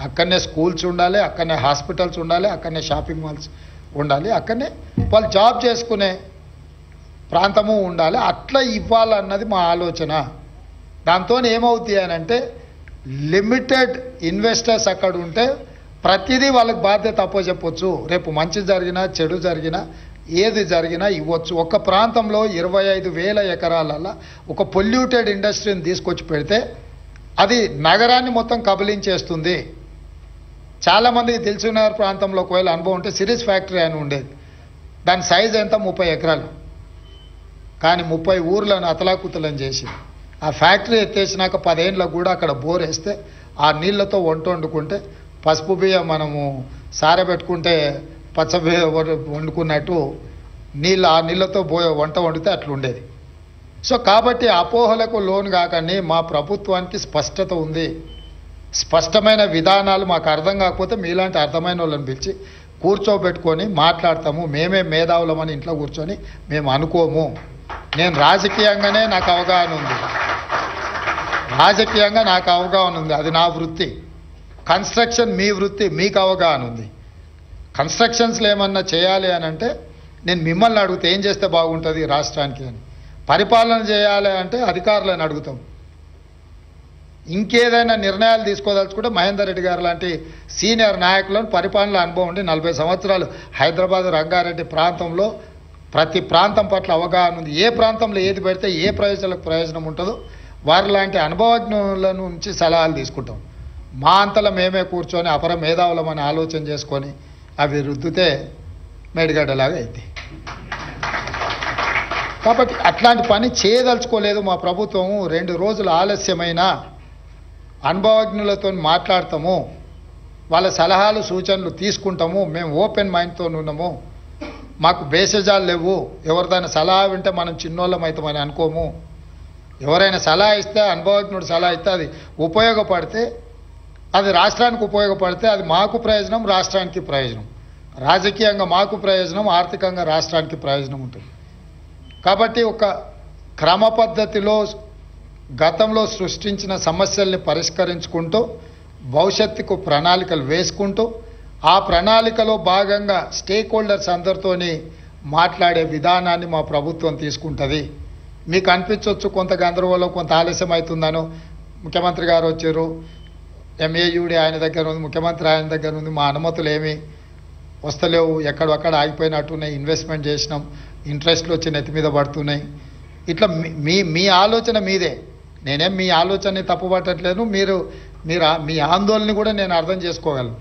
అక్కడనే స్కూల్స్ ఉండాలి, అక్కడనే హాస్పిటల్స్ ఉండాలి, అక్కడనే షాపింగ్ మాల్స్ ఉండాలి, అక్కడనే వాళ్ళు జాబ్ చేసుకునే ప్రాంతము ఉండాలి. అట్లా ఇవ్వాలన్నది మా ఆలోచన. దాంతో ఏమవుతాయి అని అంటే లిమిటెడ్ ఇన్వెస్టర్స్ అక్కడ ఉంటే ప్రతిదీ వాళ్ళకి బాధ్యత అప్పచెప్పొచ్చు. రేపు మంచి జరిగినా చెడు జరిగినా ఏది జరిగినా ఇవ్వచ్చు. ఒక ప్రాంతంలో 25,000 ఎకరాలలో ఒక పొల్యూటెడ్ ఇండస్ట్రీని తీసుకొచ్చి పెడితే అది నగరాన్ని మొత్తం కబలించేస్తుంది. చాలామందికి తెలిసిన ప్రాంతంలో ఒకవేళ అనుభవం ఉంటే సిరీస్ ఫ్యాక్టరీ అని ఉండేది. దాని సైజ్ ఎంత 30 ఎకరాలు, కానీ 30 ఊర్లను అతలాకుతలం చేసి ఆ ఫ్యాక్టరీ ఎత్తేసినాక 10 ఏళ్ళకు కూడా అక్కడ బోర్ వేస్తే ఆ నీళ్లతో వంట వండుకుంటే పసుపు బియ్యం మనము సారబెట్టుకుంటే పచ్చ వండుకున్నట్టు ఆ నీళ్ళతో వంట వండితే అట్లుండేది. సో కాబట్టి అపోహలకు లోను కాకండి. మా ప్రభుత్వానికి స్పష్టత ఉంది, స్పష్టమైన విధానాలు. మాకు అర్థం కాకపోతే మీలాంటి అర్థమైన వాళ్ళని పిలిచి కూర్చోబెట్టుకొని మాట్లాడతాము. మేమే మేధావులమని ఇంట్లో కూర్చొని మేము అనుకోము. నేను రాజకీయంగానే నాకు అవగాహన ఉంది, రాజకీయంగా నాకు అవగాహన ఉంది, అది నా వృత్తి. కన్స్ట్రక్షన్ మీ వృత్తి, మీకు అవగాహన ఉంది. కన్స్ట్రక్షన్స్లో ఏమన్నా చేయాలి అని అంటే నేను మిమ్మల్ని అడుగుతా ఏం చేస్తే బాగుంటుంది రాష్ట్రానికి అని. పరిపాలన చేయాలి అంటే అధికారులను అడుగుతాం. ఇంకేదైనా నిర్ణయాలు తీసుకోదలుచుకుంటే మహేందర్ రెడ్డి గారు లాంటి సీనియర్ నాయకులను పరిపాలన అనుభవం ఉండి 40 సంవత్సరాలు హైదరాబాద్ రంగారెడ్డి ప్రాంతంలో ప్రతి ప్రాంతం పట్ల అవగాహన ఉంది. ఏ ప్రాంతంలో ఏది పెడితే ఏ ప్రజలకు ప్రయోజనం ఉంటుందో వారి లాంటి అనుభవజ్ఞుల నుంచి సలహాలు తీసుకుంటాం. మా అంతలో మేమే కూర్చొని అపర మేధావులమని ఆలోచన చేసుకొని అవి రుద్దితే మేడిగడ్డలాగా అయింది. కాబట్టి అట్లాంటి పని చేయదలుచుకోలేదు మా ప్రభుత్వం. 2 రోజులు ఆలస్యమైన అనుభవజ్ఞులతో మాట్లాడతాము, వాళ్ళ సలహాలు సూచనలు తీసుకుంటాము. మేము ఓపెన్ మైండ్తో ఉన్నాము, మాకు బేసజాలు లేవు. ఎవరిదైనా సలహా వింటే మనం చిన్నోళ్ళం అవుతామని అనుకోము. ఎవరైనా సలహా ఇస్తే, అనుభవజ్ఞుడు సలహా ఇస్తే అది ఉపయోగపడితే, అది రాష్ట్రానికి ఉపయోగపడితే అది మాకు ప్రయోజనం, రాష్ట్రానికి ప్రయోజనం. రాజకీయంగా మాకు ప్రయోజనం, ఆర్థికంగా రాష్ట్రానికి ప్రయోజనం ఉంటుంది. కాబట్టి ఒక క్రమ పద్ధతిలో గతంలో సృష్టించిన సమస్యల్ని పరిష్కరించుకుంటూ భవిష్యత్తుకు ప్రణాళికలు వేసుకుంటూ ఆ ప్రణాళికలో భాగంగా స్టేక్ హోల్డర్స్ అందరితోని మాట్లాడే విధానాన్ని మా ప్రభుత్వం తీసుకుంటుంది. మీకు అనిపించవచ్చు కొంత గందరగోళం, కొంత ఆలస్యం అవుతుందనో. ముఖ్యమంత్రి గారు వచ్చారు, ఎంఏయుడి ఆయన దగ్గర ఉంది, ముఖ్యమంత్రి ఆయన దగ్గర ఉంది, మా అనుమతులు ఏమీ వస్తలేవు, ఎక్కడొక్కడ ఆగిపోయినట్టున్నాయి, ఇన్వెస్ట్మెంట్ చేసినాం, ఇంట్రెస్ట్లు వచ్చి నెత్తి మీద పడుతున్నాయి. ఇట్లా మీ ఆలోచన మీదే, నేనేం మీ ఆలోచనని తప్పుపట్టట్లేదు. మీరు మీ ఆందోళన కూడా నేను అర్థం చేసుకోగలను.